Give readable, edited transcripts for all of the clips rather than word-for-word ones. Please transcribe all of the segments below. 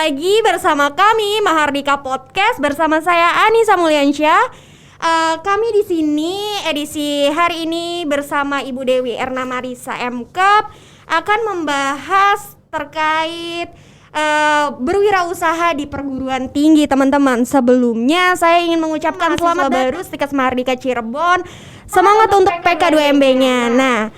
lagi bersama kami Mahardika Podcast bersama saya Anissa Mulyansyah. Kami di sini edisi hari ini bersama Ibu Dewi Erna Marisa MKep akan membahas terkait berwirausaha di perguruan tinggi, teman-teman. Sebelumnya saya ingin mengucapkan selamat baru Stikes Mahardika Cirebon. Semangat untuk PK2MB-nya. Nah,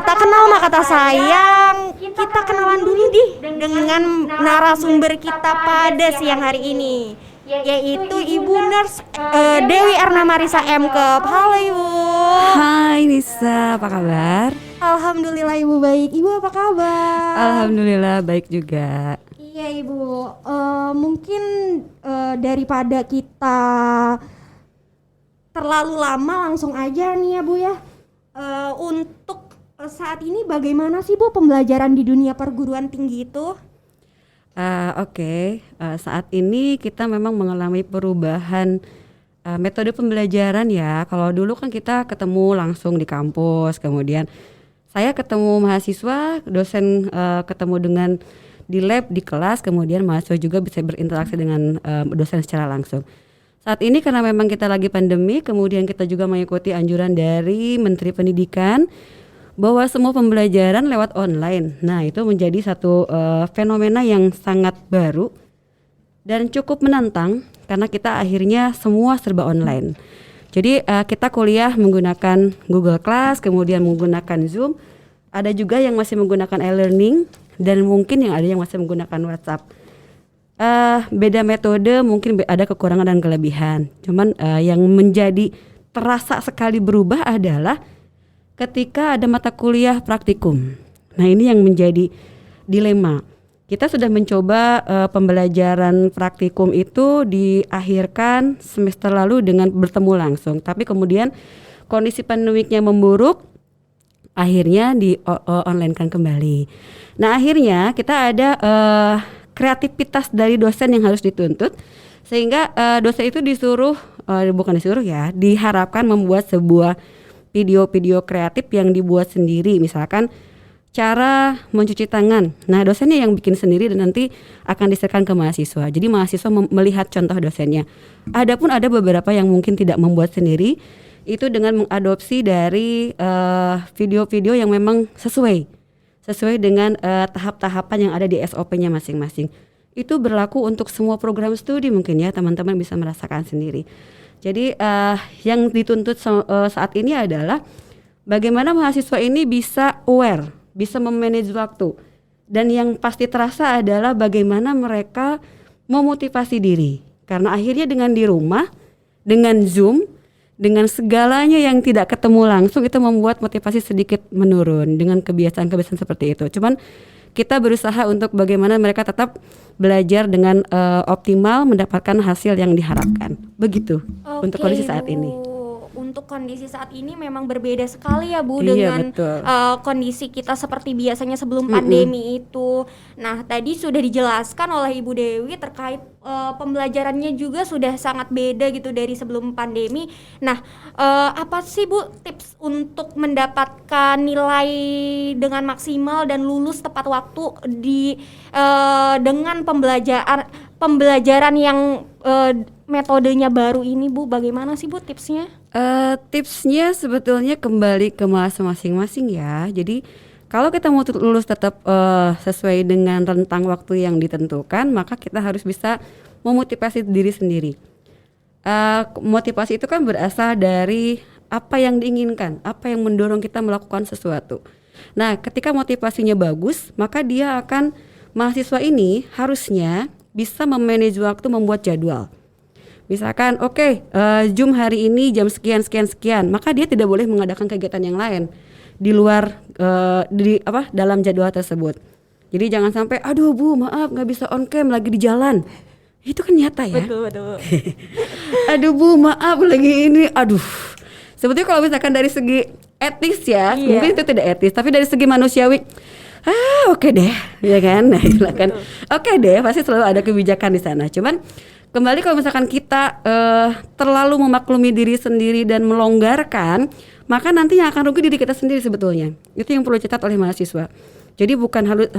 tak kenal maka tak sayang. Kita kenalan dulu dengan narasumber kita pada siang hari ini, yaitu Ibu Nurse Dewi Erna Marisa MKep. Halo Ibu. Hai Nisa, apa kabar? Alhamdulillah Ibu baik. Ibu apa kabar? Alhamdulillah baik juga. Iya Ibu, mungkin daripada kita terlalu lama langsung aja nih ya Bu ya. Untuk saat ini bagaimana sih Bu pembelajaran di dunia perguruan tinggi itu? Oke. Saat ini kita memang mengalami perubahan metode pembelajaran ya. Kalau dulu kan kita ketemu langsung di kampus, kemudian saya ketemu mahasiswa, dosen ketemu dengan di lab, di kelas, kemudian mahasiswa juga bisa berinteraksi dengan dosen secara langsung. Saat ini karena memang kita lagi pandemi, kemudian kita juga mengikuti anjuran dari Menteri Pendidikan bahwa semua pembelajaran lewat online. Nah, itu menjadi satu fenomena yang sangat baru dan cukup menantang karena kita akhirnya semua serba online. Jadi kita kuliah menggunakan Google Class, kemudian menggunakan Zoom. Ada juga yang masih menggunakan e-learning dan mungkin yang ada yang masih menggunakan WhatsApp. Beda metode, mungkin ada kekurangan dan kelebihan. Cuman yang menjadi terasa sekali berubah adalah ketika ada mata kuliah praktikum. Nah, ini yang menjadi dilema. Kita sudah mencoba pembelajaran praktikum itu diakhirkan semester lalu dengan bertemu langsung. Tapi kemudian kondisi pandemiknya memburuk, akhirnya di-online-kan kembali. Nah, akhirnya kita ada kreativitas dari dosen yang harus dituntut, sehingga dosen itu diharapkan membuat sebuah video-video kreatif yang dibuat sendiri, misalkan cara mencuci tangan. Nah, dosennya yang bikin sendiri dan nanti akan diserahkan ke mahasiswa. Jadi mahasiswa melihat contoh dosennya. Adapun ada beberapa yang mungkin tidak membuat sendiri, itu dengan mengadopsi dari video-video yang memang sesuai dengan tahap-tahapan yang ada di SOP-nya masing-masing. Itu berlaku untuk semua program studi mungkin ya, teman-teman bisa merasakan sendiri. Jadi yang dituntut saat ini adalah bagaimana mahasiswa ini bisa aware, bisa memanage waktu. Dan yang pasti terasa adalah bagaimana mereka memotivasi diri. Karena akhirnya dengan di rumah, dengan Zoom, dengan segalanya yang tidak ketemu langsung, itu membuat motivasi sedikit menurun dengan kebiasaan-kebiasaan seperti itu. Cuman kita berusaha untuk bagaimana mereka tetap belajar dengan optimal, mendapatkan hasil yang diharapkan. Begitu untuk kondisi saat ini. Untuk kondisi saat ini memang berbeda sekali ya Bu Iya, dengan kondisi kita seperti biasanya sebelum pandemi itu. Nah, tadi sudah dijelaskan oleh Ibu Dewi terkait pembelajarannya juga sudah sangat beda gitu dari sebelum pandemi. Nah, apa sih Bu tips untuk mendapatkan nilai dengan maksimal dan lulus tepat waktu dengan pembelajaran yang metodenya baru ini Bu? Bagaimana sih Bu tipsnya? Tipsnya sebetulnya kembali ke mahasiswa masing-masing ya. Jadi kalau kita mau lulus tetap sesuai dengan rentang waktu yang ditentukan, maka kita harus bisa memotivasi diri sendiri. Motivasi itu kan berasal dari apa yang diinginkan, apa yang mendorong kita melakukan sesuatu. Nah, ketika motivasinya bagus, maka mahasiswa ini harusnya bisa memanage waktu, membuat jadwal. Misalkan Zoom hari ini jam sekian, maka dia tidak boleh mengadakan kegiatan yang lain di luar dalam jadwal tersebut. Jadi jangan sampai aduh Bu maaf nggak bisa on cam lagi di jalan. Itu kan nyata ya. Betul. Aduh Bu maaf lagi ini. Sebetulnya kalau misalkan dari segi etis ya, mungkin itu tidak etis, tapi dari segi manusiawi oke deh, ya kan? Nah, silakan. Oke deh, pasti selalu ada kebijakan di sana. Cuman kembali kalau misalkan kita terlalu memaklumi diri sendiri dan melonggarkan, maka nanti yang akan rugi diri kita sendiri sebetulnya. Itu yang perlu dicatat oleh mahasiswa. Jadi bukan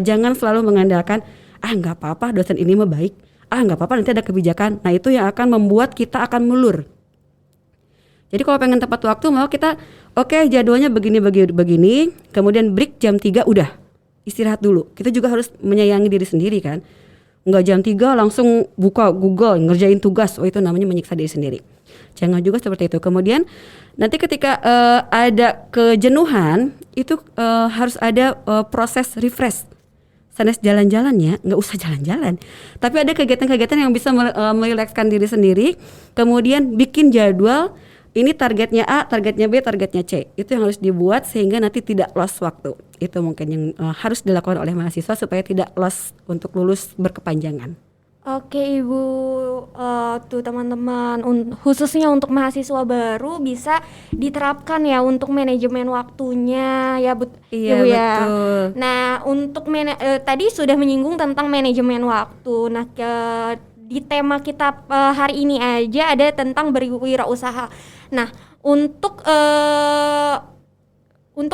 jangan selalu mengandalkan nggak apa-apa dosen ini mah baik, nggak apa-apa nanti ada kebijakan. Nah itu yang akan membuat kita akan melur. Jadi kalau pengen tepat waktu mau kita jadwalnya begini, kemudian break jam 3 udah istirahat dulu. Kita juga harus menyayangi diri sendiri kan. Enggak jam 3 langsung buka Google ngerjain tugas. Itu namanya menyiksa diri sendiri. Jangan juga seperti itu. Kemudian nanti ketika ada kejenuhan itu harus ada proses refresh. Sanes jalan-jalan ya, nggak usah jalan-jalan. Tapi ada kegiatan-kegiatan yang bisa merilekskan diri sendiri. Kemudian bikin jadwal. Ini targetnya A, targetnya B, targetnya C. Itu yang harus dibuat sehingga nanti tidak lost waktu. Itu mungkin yang harus dilakukan oleh mahasiswa supaya tidak lost untuk lulus berkepanjangan. Oke Ibu, tuh teman-teman, khususnya untuk mahasiswa baru bisa diterapkan ya untuk manajemen waktunya ya Iya, Ibu ya. betul. Nah untuk tadi sudah menyinggung tentang manajemen waktu. Nah di tema kita hari ini aja ada tentang berwirausaha. Nah untuk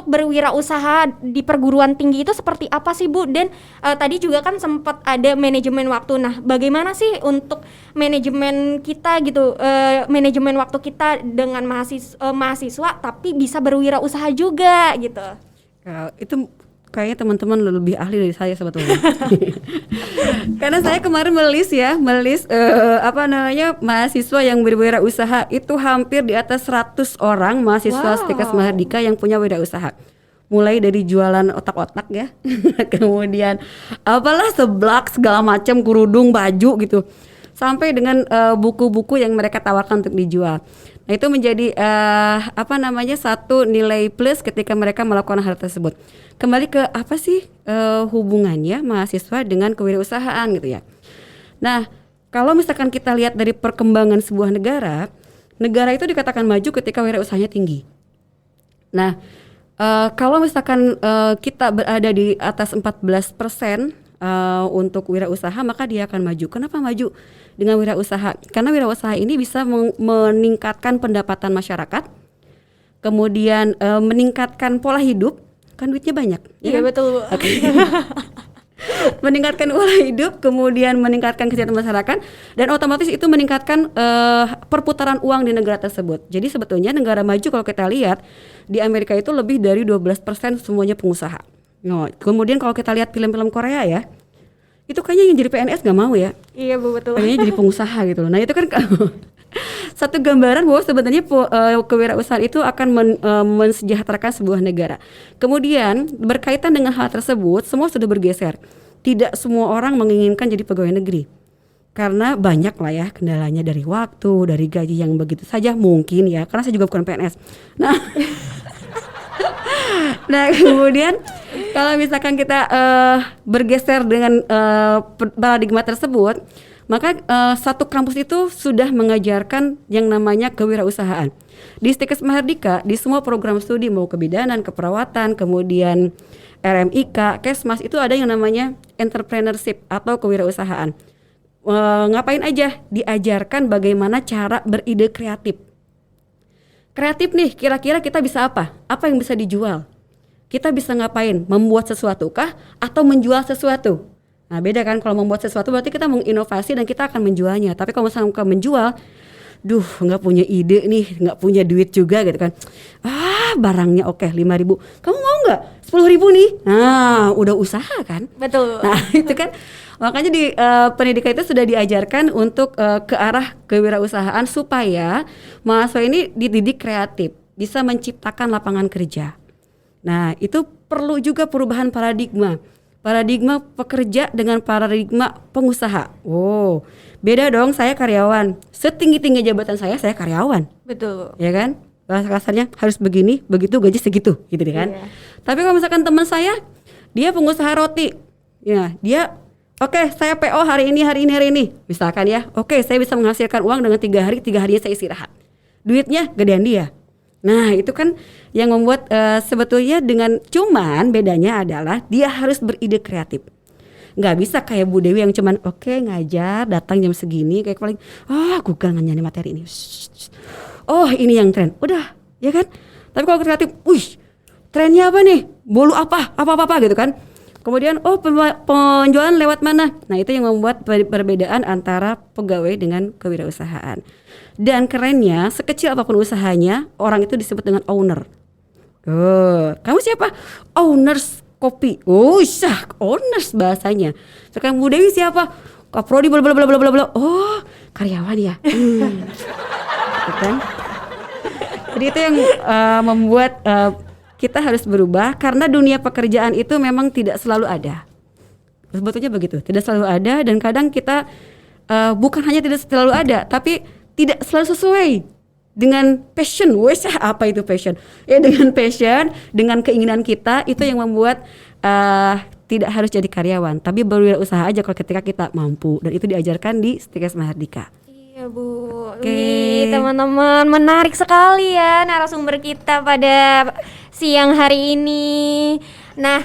berwirausaha di perguruan tinggi itu seperti apa sih Bu? Dan tadi juga kan sempat ada manajemen waktu. Nah, bagaimana sih untuk manajemen kita gitu, manajemen waktu kita dengan mahasiswa tapi bisa berwirausaha juga gitu? Itu kayaknya teman-teman lebih ahli dari saya sebetulnya. Karena saya kemarin melis mahasiswa yang berwirausaha itu hampir di atas 100 orang mahasiswa Stikes Mahardika yang punya wirausaha. Mulai dari jualan otak-otak ya, kemudian seblak segala macam, kerudung, baju gitu, sampai dengan buku-buku yang mereka tawarkan untuk dijual. Nah itu menjadi satu nilai plus ketika mereka melakukan hal tersebut. Kembali ke apa sih hubungannya mahasiswa dengan kewirausahaan gitu ya. Nah kalau misalkan kita lihat dari perkembangan sebuah negara itu dikatakan maju ketika wirausahanya tinggi. Nah kalau misalkan kita berada di atas 14% untuk wirausaha, maka dia akan maju. Kenapa maju dengan wirausaha? Karena wirausaha ini bisa meningkatkan pendapatan masyarakat, kemudian meningkatkan pola hidup, kan duitnya banyak. Iya kan? betul. Meningkatkan pola hidup, kemudian meningkatkan kesejahteraan masyarakat, dan otomatis itu meningkatkan perputaran uang di negara tersebut. Jadi sebetulnya negara maju kalau kita lihat di Amerika itu lebih dari 12% semuanya pengusaha. No, kemudian kalau kita lihat film-film Korea ya, itu kayaknya yang jadi PNS nggak mau ya. Iya Bu, betul. Kayaknya jadi pengusaha gitu loh. Nah itu kan satu gambaran bahwa sebenarnya kewirausahaan itu akan mensejahterakan sebuah negara. Kemudian berkaitan dengan hal tersebut, semua sudah bergeser. Tidak semua orang menginginkan jadi pegawai negeri. Karena banyak lah ya kendalanya, dari waktu, dari gaji yang begitu saja mungkin ya. Karena saya juga bukan PNS. Nah kemudian kalau misalkan kita bergeser dengan paradigma tersebut, maka satu kampus itu sudah mengajarkan yang namanya kewirausahaan. Di Stikes Mahardika, di semua program studi mau kebidanan, keperawatan, kemudian RMIK, Kesmas, itu ada yang namanya entrepreneurship atau kewirausahaan. Ngapain aja? Diajarkan bagaimana cara beride kreatif. Kreatif nih, kira-kira kita bisa apa? Apa yang bisa dijual? Kita bisa ngapain? Membuat sesuatu kah? Atau menjual sesuatu? Nah beda kan, kalau membuat sesuatu berarti kita menginovasi dan kita akan menjualnya. Tapi kalau misalnya menjual, nggak punya ide nih, nggak punya duit juga gitu kan. Barangnya oke 5.000, kamu mau nggak 10.000 nih? Nah udah usaha kan. Betul. Nah itu kan, makanya di pendidikan itu sudah diajarkan untuk ke arah kewirausahaan supaya mahasiswa ini dididik kreatif, bisa menciptakan lapangan kerja. Nah itu perlu juga perubahan paradigma pekerja dengan paradigma pengusaha. Beda dong, saya karyawan, setinggi-tinggi jabatan saya karyawan. Betul. Ya kan? Bahasa kasarnya harus begini, begitu, gaji segitu gitu kan. Iya. Tapi kalau misalkan teman saya, dia pengusaha roti. Ya, dia saya PO hari ini. Misalkan ya, saya bisa menghasilkan uang dengan 3 harinya saya istirahat. Duitnya gedean dia. Nah itu kan yang membuat sebetulnya dengan, cuman bedanya adalah dia harus beride kreatif. Nggak bisa kayak Bu Dewi yang cuman ngajar, datang jam segini, kayak paling Google nyari materi ini. Ini yang tren, udah ya kan. Tapi kalau kreatif, trennya apa nih, bolu apa gitu kan. Kemudian penjualan lewat mana? Nah, itu yang membuat perbedaan antara pegawai dengan kewirausahaan. Dan kerennya, sekecil apapun usahanya, orang itu disebut dengan owner. Oh, kamu siapa? Owners kopi. Oh, owners bahasanya. Sekarang Bu Dewi siapa? Kaprodi bla bla bla bla bla. Oh, karyawan ya. Gitu kan? Jadi itu yang membuat kita harus berubah karena dunia pekerjaan itu memang tidak selalu ada. Sebetulnya begitu, tidak selalu ada dan kadang kita bukan hanya tidak selalu ada, tapi tidak selalu sesuai dengan passion. Apa itu passion? Ya dengan passion, dengan keinginan kita itu yang membuat tidak harus jadi karyawan, tapi berwirausaha aja kalau ketika kita mampu dan itu diajarkan di Stikes Mahardika. Iya Bu, Wih, teman-teman menarik sekali ya narasumber kita pada siang hari ini. Nah,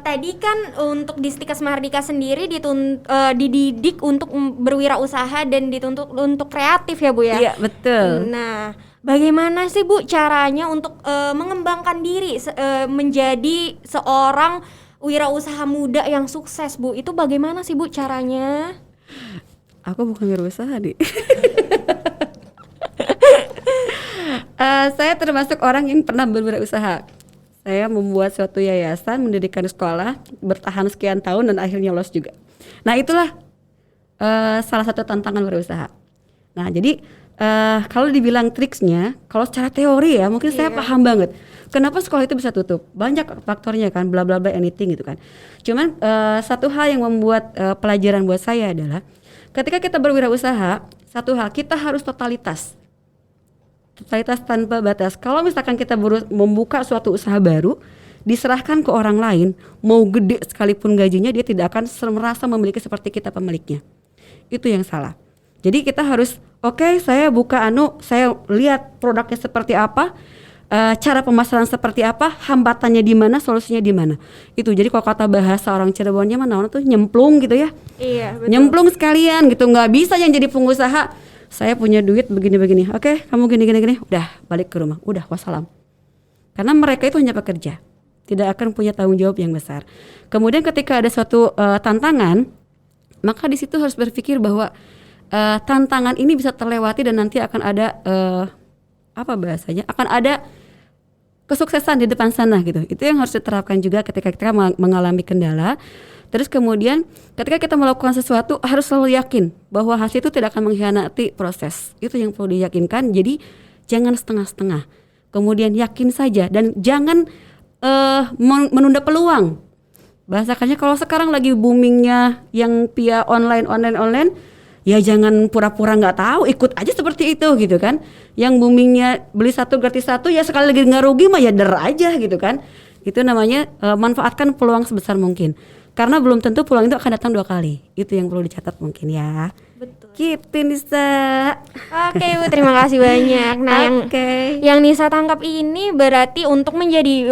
tadi kan untuk di Stikes Mahardika sendiri dididik untuk berwirausaha dan dituntut untuk kreatif ya Bu ya? Iya betul. Nah, bagaimana sih Bu caranya untuk mengembangkan diri menjadi seorang wirausaha muda yang sukses Bu? Itu bagaimana sih Bu caranya? Aku bukan wirausaha nih. Saya termasuk orang yang pernah berwirausaha. Saya membuat suatu yayasan, mendirikan sekolah, bertahan sekian tahun dan akhirnya lolos juga. Nah itulah salah satu tantangan berusaha. Nah jadi kalau dibilang triksnya, kalau secara teori ya mungkin saya paham banget. Kenapa sekolah itu bisa tutup? Banyak faktornya kan, bla bla bla anything gitu kan. Cuman satu hal yang membuat pelajaran buat saya adalah ketika kita berwirausaha, satu hal kita harus totalitas tanpa batas. Kalau misalkan kita membuka suatu usaha baru, diserahkan ke orang lain, mau gede sekalipun gajinya, dia tidak akan merasa memiliki seperti kita pemiliknya. Itu yang salah. Jadi kita harus, saya buka saya lihat produknya seperti apa, cara pemasaran seperti apa, hambatannya di mana, solusinya di mana. Itu jadi kalau kata bahasa orang Cirebonnya mana tuh nyemplung gitu ya. Iya, betul. Nyemplung sekalian gitu, nggak bisa yang jadi pengusaha. Saya punya duit begini-begini, kamu gini, udah balik ke rumah, udah wassalam. Karena mereka itu hanya pekerja, tidak akan punya tanggung jawab yang besar. Kemudian ketika ada suatu tantangan, maka di situ harus berpikir bahwa tantangan ini bisa terlewati dan nanti akan ada akan ada kesuksesan di depan sana gitu. Itu yang harus diterapkan juga ketika kita mengalami kendala. Terus kemudian ketika kita melakukan sesuatu harus selalu yakin bahwa hasil itu tidak akan mengkhianati proses. Itu yang perlu diyakinkan. Jadi jangan setengah-setengah. Kemudian yakin saja dan jangan menunda peluang. Bahasakannya kalau sekarang lagi boomingnya yang via online, ya jangan pura-pura nggak tahu, ikut aja seperti itu gitu kan. Yang boomingnya beli satu gratis satu, ya sekali lagi nggak rugi mah ya der aja gitu kan. Itu namanya manfaatkan peluang sebesar mungkin. Karena belum tentu peluang itu akan datang 2 kali. Itu yang perlu dicatat mungkin ya. Betul. Gitu Nisa. Oke Bu, terima kasih banyak. Nah yang Nisa tangkap ini berarti untuk menjadi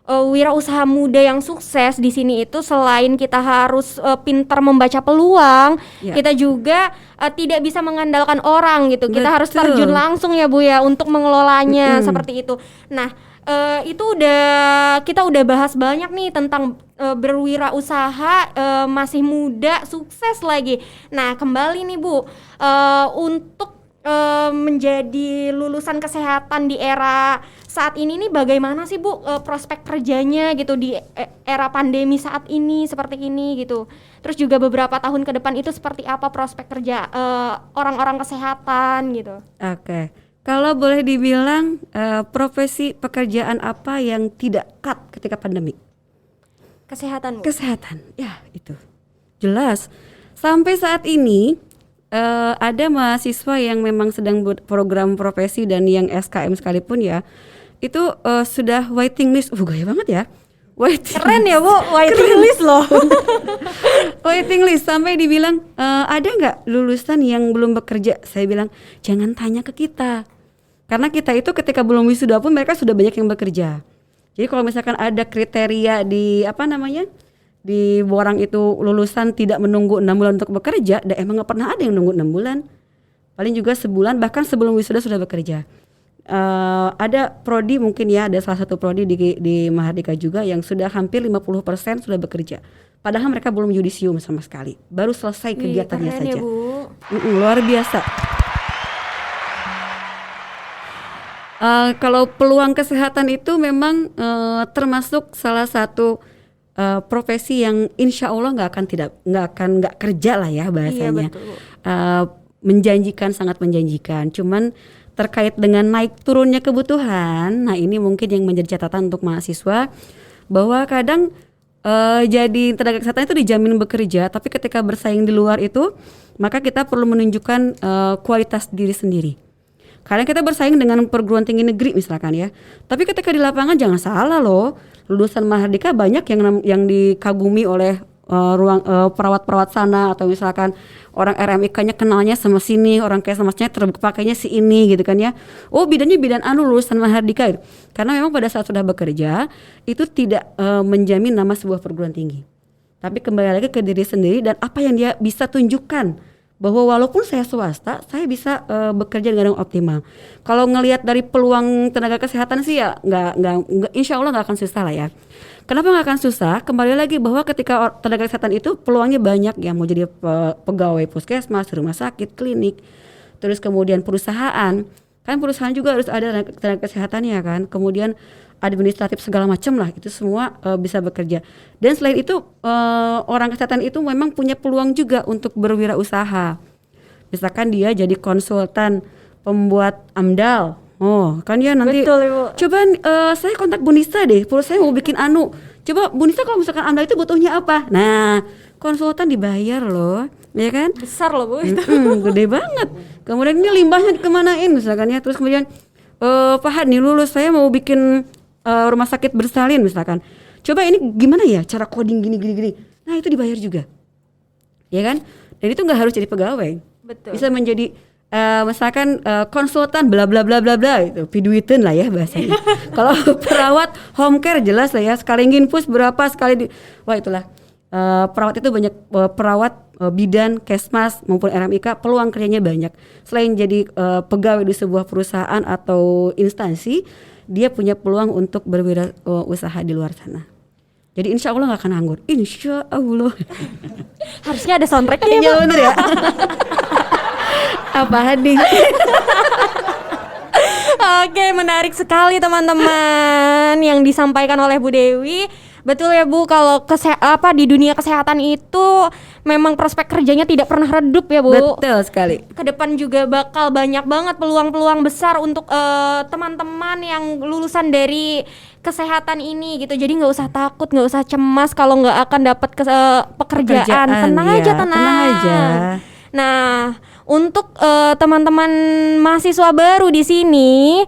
wirausaha muda yang sukses di sini itu selain kita harus pintar membaca peluang, kita juga tidak bisa mengandalkan orang gitu. Kita harus terjun langsung ya Bu ya untuk mengelolanya seperti itu. Nah, kita udah bahas banyak nih tentang berwirausaha, masih muda, sukses lagi. Nah, kembali nih Bu, untuk menjadi lulusan kesehatan di era saat ini nih bagaimana sih Bu prospek kerjanya gitu di era pandemi saat ini seperti ini gitu. Terus juga beberapa tahun ke depan itu seperti apa prospek kerja orang-orang kesehatan gitu. Oke. Kalau boleh dibilang profesi pekerjaan apa yang tidak cut ketika pandemi? Kesehatan Bu. Kesehatan, ya itu jelas. Sampai saat ini ada mahasiswa yang memang sedang program profesi dan yang SKM sekalipun ya, itu sudah waiting list. Gaya banget ya. Keren ya Bu, waiting list loh. Waiting list sampai dibilang ada nggak lulusan yang belum bekerja? Saya bilang jangan tanya ke kita, karena kita itu ketika belum wisuda pun mereka sudah banyak yang bekerja. Jadi kalau misalkan ada kriteria di di borang itu lulusan tidak menunggu 6 bulan untuk bekerja, dan emang nggak pernah ada yang nunggu 6 bulan. Paling juga sebulan, bahkan sebelum wisuda sudah bekerja. Ada prodi mungkin ya, ada salah satu prodi di Mahardika juga yang sudah hampir 50% sudah bekerja. Padahal mereka belum yudisium sama sekali, baru selesai kegiatannya keren saja. Ya, Bu. Luar biasa. Kalau peluang kesehatan itu memang termasuk salah satu profesi yang insya Allah nggak kerja lah ya bahasanya. Iya, betul. Menjanjikan, sangat menjanjikan. Cuman terkait dengan naik turunnya kebutuhan, nah ini mungkin yang menjadi catatan untuk mahasiswa bahwa kadang jadi tenaga kesehatan itu dijamin bekerja, tapi ketika bersaing di luar itu maka kita perlu menunjukkan kualitas diri sendiri. Karena kita bersaing dengan perguruan tinggi negeri misalkan ya, tapi ketika di lapangan jangan salah loh, lulusan Mahardika banyak yang dikagumi oleh perawat-perawat sana, atau misalkan orang RMIK-nya kenalnya sama sini, orang Kesmasnya terbukti pakainya si ini gitu kan ya. Oh bidangnya bidan lulusan Mahardika gitu. Karena memang pada saat sudah bekerja itu tidak menjamin nama sebuah perguruan tinggi. Tapi kembali lagi ke diri sendiri dan apa yang dia bisa tunjukkan, bahwa walaupun saya swasta, saya bisa bekerja dengan optimal. Kalau ngelihat dari peluang tenaga kesehatan sih ya nggak insya Allah nggak akan susah lah ya. Kenapa nggak akan susah? Kembali lagi bahwa ketika tenaga kesehatan itu peluangnya banyak ya, mau jadi pegawai puskesmas, rumah sakit, klinik, terus kemudian perusahaan. Kan perusahaan juga harus ada tenaga kesehatannya kan. Kemudian administratif segala macam lah, itu semua bisa bekerja. Dan selain itu orang kesehatan itu memang punya peluang juga untuk berwirausaha. Misalkan dia jadi konsultan pembuat AMDAL. Oh kan ya nanti. Betul, Ibu. Coba saya kontak Bu Nisa deh, saya mau bikin coba Bu Nisa kalau misalkan AMDAL itu butuhnya apa? Nah konsultan dibayar loh, ya kan? Besar loh, Bu. Gede banget. Kemudian ini limbahnya dikemanain misalkan ya. Terus kemudian Pak Had nih lulus, saya mau bikin rumah sakit bersalin misalkan. Coba ini gimana ya cara coding gini. Nah itu dibayar juga, ya kan? Dan itu nggak harus jadi pegawai. Betul. Bisa menjadi misalkan konsultan bla bla bla bla bla itu piduitin lah ya bahasanya. Kalau perawat home care jelas lah ya, sekali nginfus berapa sekali wah itulah. Perawat itu banyak, perawat bidan, kesmas maupun RMIK peluang kerjanya banyak. Selain jadi pegawai di sebuah perusahaan atau instansi, dia punya peluang untuk berwirausaha di luar sana. Jadi insya Allah gak akan nganggur. Insya Allah. Harusnya ada soundtracknya ya, Bu. Bener ya. Apa Hadi? Oke, menarik sekali teman-teman yang disampaikan oleh Bu Dewi. Betul ya Bu, kalau di dunia kesehatan itu memang prospek kerjanya tidak pernah redup ya Bu. Betul sekali. Kedepan juga bakal banyak banget peluang-peluang besar untuk teman-teman yang lulusan dari kesehatan ini gitu. Jadi nggak usah takut, nggak usah cemas kalau nggak akan dapat pekerjaan. Tenang ya, aja, tenang aja. Nah, untuk teman-teman mahasiswa baru di sini,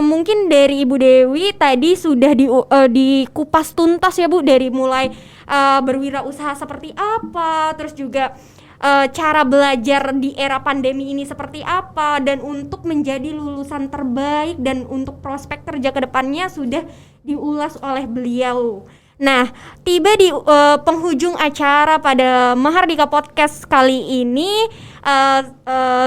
mungkin dari Ibu Dewi tadi sudah dikupas tuntas ya Bu, dari mulai berwirausaha seperti apa, terus juga cara belajar di era pandemi ini seperti apa, dan untuk menjadi lulusan terbaik dan untuk prospek kerja ke depannya sudah diulas oleh beliau. Nah, tiba di penghujung acara pada Mahardika Podcast kali ini,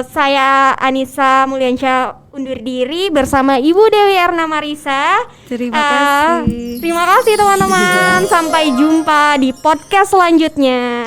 saya Anissa Mulyansyah undur diri bersama Ibu Dewi Erna Marisa. Terima kasih. Terima kasih teman-teman. Sampai jumpa di podcast selanjutnya.